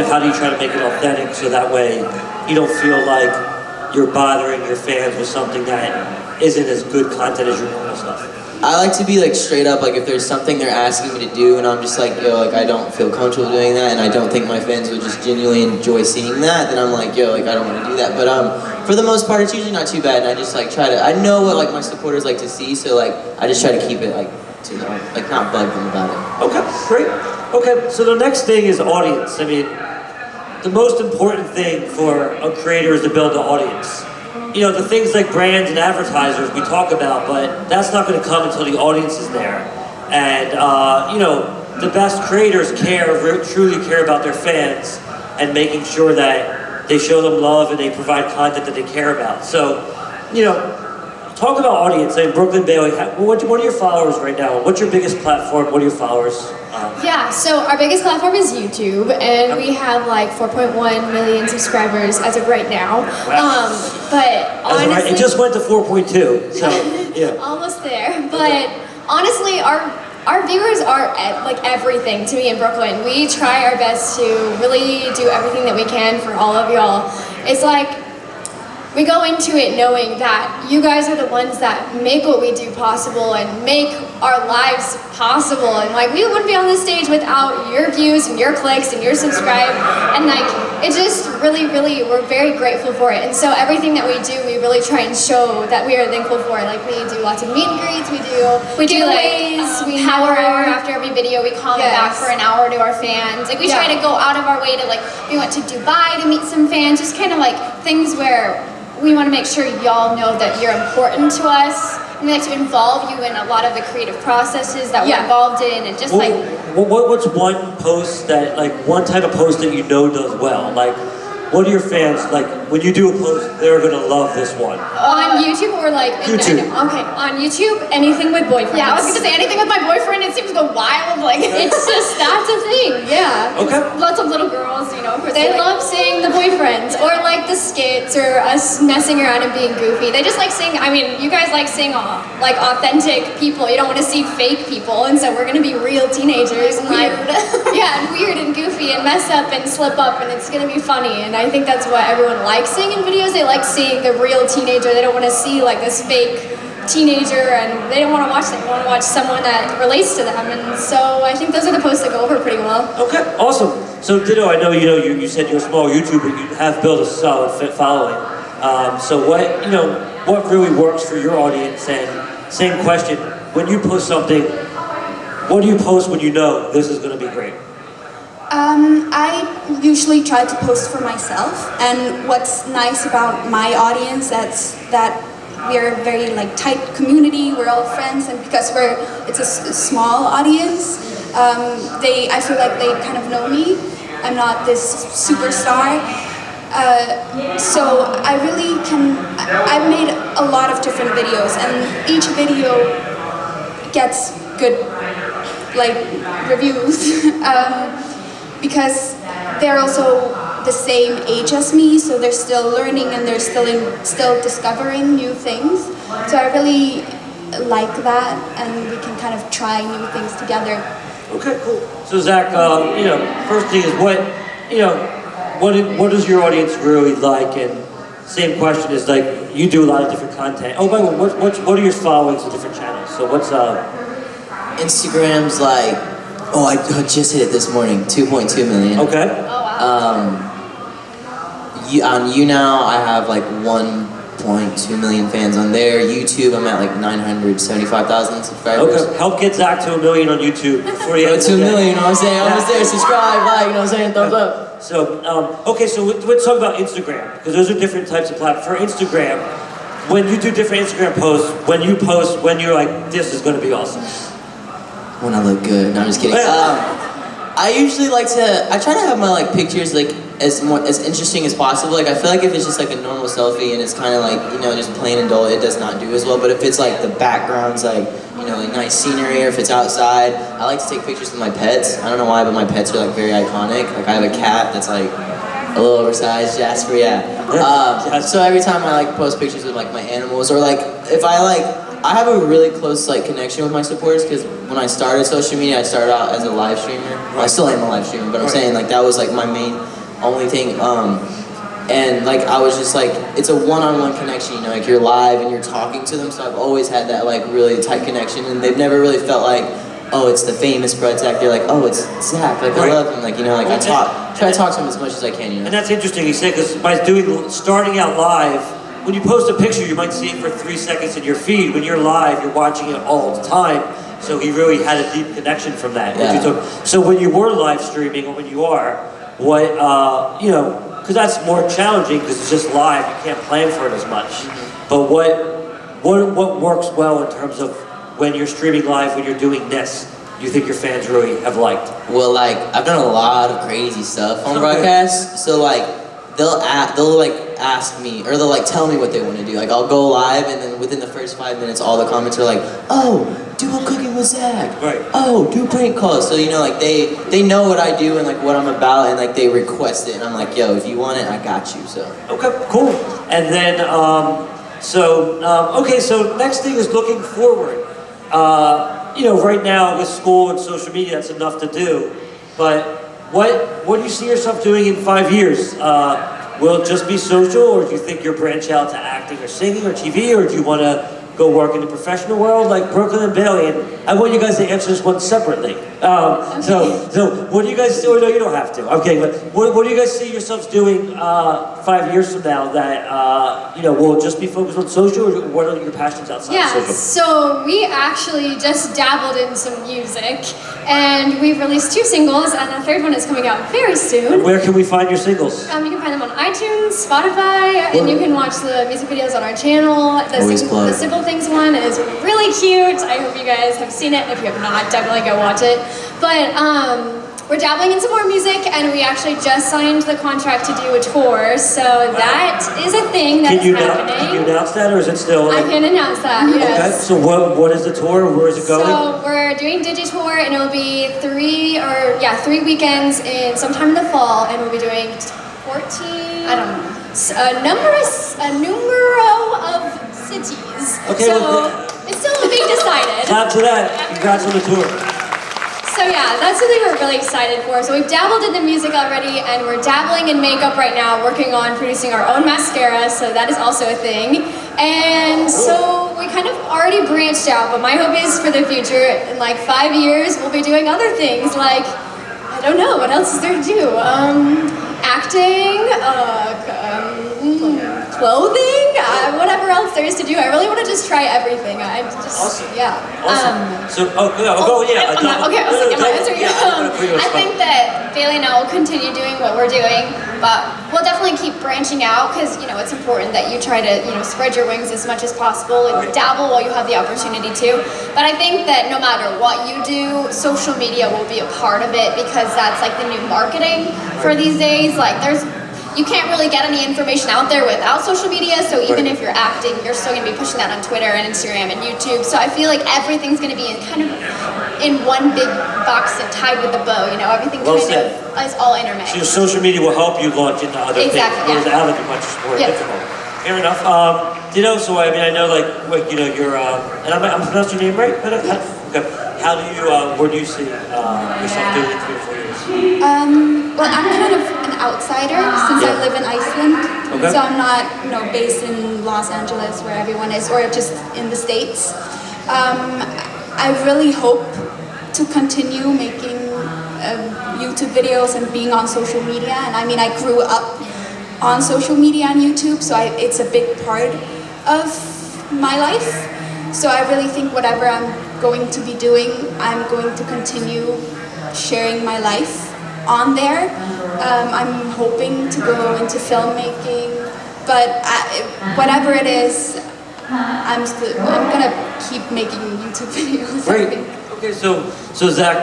how do you try to make it authentic so that way you don't feel like you're bothering your fans with something that isn't as good content as your normal stuff? I like to be like straight up, like if there's something they're asking me to do and I'm just like, yo, like I don't feel comfortable doing that and I don't think my fans would just genuinely enjoy seeing that, then I'm like, yo, like I don't want to do that. But for the most part, it's usually not too bad, and I just like try to, I know what like my supporters like to see, so like I just try to keep it like, to like not bug them about it. Okay, great. Okay, so the next thing is audience. I mean, the most important thing for a creator is to build an audience. The things like brands and advertisers we talk about, but that's not going to come until the audience is there. And, the best creators truly care about their fans and making sure that they show them love and they provide content that they care about. So, talk about audience. I mean, Brooklyn Bailey, what are your followers right now? What's your biggest platform? What are your followers? Yeah, so our biggest platform is YouTube, and we have like 4.1 million subscribers as of right now. Wow. But honestly, it just went to 4.2, so yeah. Almost there. But honestly, our viewers are like everything to me in Brooklyn. We try our best to really do everything that we can for all of y'all. It's like, we go into it knowing that you guys are the ones that make what we do possible and make our lives possible. And like, we wouldn't be on this stage without your views and your clicks and your subscribe. And like, it just really, we're very grateful for it. And so everything that we do, we really try and show that we are thankful for. Like, we do lots of meet and greets, we do giveaways, we power hour after every video, we comment back for an hour to our fans. Like, we try to go out of our way to like, we went to Dubai to meet some fans, just kind of like things where we want to make sure y'all know that you're important to us. And we like to involve you in a lot of the creative processes that we're involved in, and just what's one post that, like, one type of post that does well? Like, what are your fans, like, when you do a post, they're gonna love this one? On YouTube or like... YouTube. Okay, on YouTube, anything with boyfriends. Yeah, I was gonna say anything with my boyfriend, it seems to go wild, like... It's just, that's a thing, yeah. Okay. Lots of little girls, they love seeing the boyfriends, or like the skits, or us messing around and being goofy. They just like seeing, I mean, you guys like seeing like authentic people. You don't want to see fake people, and so we're gonna be real teenagers and weird. Yeah, and weird and goofy and mess up and slip up, and it's gonna be funny. And I think that's what everyone likes seeing in videos. They like seeing the real teenager. They don't want to see like this fake teenager, and they don't want to watch that. They want to watch someone that relates to them. And so I think those are the posts that go over pretty well. Okay, awesome. So Didda, I know you said you're a small YouTuber, you have built a solid fit following. So what really works for your audience? And same question, when you post something, what do you post when you know this is going to be great? I usually try to post for myself, and what's nice about my audience that we're a very like tight community. We're all friends, and because it's a small audience, I feel like they kind of know me. I'm not this superstar, so I've made a lot of different videos, and each video gets good like reviews. Because they're also the same age as me, so they're still learning and they're still discovering new things. So I really like that, and we can kind of try new things together. Okay, cool. So Zach, first thing is what does your audience really like? And same question is like, you do a lot of different content. Oh, by the way, what are your followings of different channels? So what's Instagram's like, I just hit it this morning, 2.2 million. Okay. Oh, wow. On YouNow, I have like 1.2 million fans on there. YouTube, I'm at like 975,000 subscribers. Okay, help get Zach to 1 million on YouTube before you get 2 million, you know what I'm saying? Almost there, subscribe, like, you know what I'm saying? Thumbs up. So, okay, so let's talk about Instagram, because those are different types of platforms. For Instagram, when you do different Instagram posts, when you're like, this is going to be awesome. When I look good. No, I'm just kidding. I usually I try to have my like pictures like as interesting as possible. Like I feel like if it's just like a normal selfie and it's kind of like, just plain and dull, it does not do as well. But if it's like the background's like, like nice scenery, or if it's outside, I like to take pictures with my pets. I don't know why, but my pets are like very iconic. Like I have a cat that's like a little oversized, Jasper, yeah. So every time I like post pictures with like my animals, or like if I I have a really close like connection with my supporters because when I started social media, I started out as a live streamer. Well, I still am a live streamer, but I'm saying like that was like my main only thing. And like I was just like, it's a one-on-one connection, you know, like you're live and you're talking to them. So I've always had that like really tight connection, and they've never really felt like, oh, it's the famous Brett Zach. They're like, oh, it's Zach. Like I love him. Like, you know, like try to talk to him as much as I can. You know. And that's interesting you say, because by starting out live, when you post a picture, you might see it for 3 seconds in your feed. When you're live, you're watching it all the time. So he really had a deep connection from that. Yeah. So when you were live streaming, or when you are, what you know, because that's more challenging because it's just live. You can't plan for it as much. But what works well in terms of when you're streaming live, when you're doing this, you think your fans really have liked? Well, like I've done a lot of crazy stuff on broadcasts, so like they'll like ask me, or they'll like tell me what they want to do. Like I'll go live, and then within the first 5 minutes, all the comments are like, "Oh, do a cooking with Zach." Right. "Oh, do prank calls." So you know, like they know what I do and like what I'm about, and like they request it, and I'm like, "Yo, if you want it, I got you." So. Okay, cool. And then okay, so next thing is looking forward. You know, right now with school and social media, that's enough to do. But what do you see yourself doing in 5 years? Will it just be social, or do you think you'll branch out to acting or singing or TV, or do you want to go work in the professional world like Brooklyn and Bailey? And I want you guys to answer this one separately. So what do you guys do? No, you don't have to. Okay, but what do you guys see yourselves doing 5 years from now that, you know, will it just be focused on social, or what are your passions outside of social? So we actually just dabbled in some music, and we've released 2 singles, and the 3rd one is coming out very soon. Where can we find your singles? You can find them on iTunes, Spotify, and you can watch the music videos on our channel. The Simple Things one is really cute. I hope you guys have seen it. If you have not, definitely go watch it. But we're dabbling in some more music, and we actually just signed the contract to do a tour. So that is a thing that's happening. Can you announce that, or is it still? I can announce that, yes. Okay, so what is the tour? Where is it going? So we're doing Didda tour, and it'll be 3 weekends in sometime in the fall, and we'll be doing 14, I don't know, a numero of cities. Okay, so it's still being decided. Clap to that. Congrats on the tour. So yeah, that's something we're really excited for. So we've dabbled in the music already, and we're dabbling in makeup right now, working on producing our own mascara, so that is also a thing. And so we kind of already branched out, but my hope is for the future, in like 5 years, we'll be doing other things like, I don't know, what else is there to do? Acting, clothing, whatever else there is to do. I really want to just try everything. Awesome. Yeah. Awesome. I think that Bailey and I will continue doing what we're doing, but we'll definitely keep branching out because, you know, it's important that you try to, you know, spread your wings as much as possible and dabble while you have the opportunity to. But I think that no matter what you do, social media will be a part of it because that's like the new marketing for these days. Like you can't really get any information out there without social media, so even if you're acting, you're still gonna be pushing that on Twitter and Instagram and YouTube. So I feel like everything's gonna be in one big box and tied with a bow, you know, everything is all intermixed. So social media will help you launch into other things, whereas out of it much more difficult. Fair enough. Ditto, so I mean, I know like you know, you're, and I'm pronouncing your name right? How do you, where do you see yourself doing in 3 or 4 years? Well, I'm kind of an outsider since I live in Iceland. Okay. So I'm not, you know, based in Los Angeles where everyone is, or just in the States. I really hope to continue making YouTube videos and being on social media. And I mean, I grew up on social media and YouTube, so it's a big part of my life. So I really think whatever I'm going to be doing, I'm going to continue sharing my life on there. I'm hoping to go into filmmaking, but whatever it is, I'm gonna keep making YouTube videos. Great. Okay, so Zach,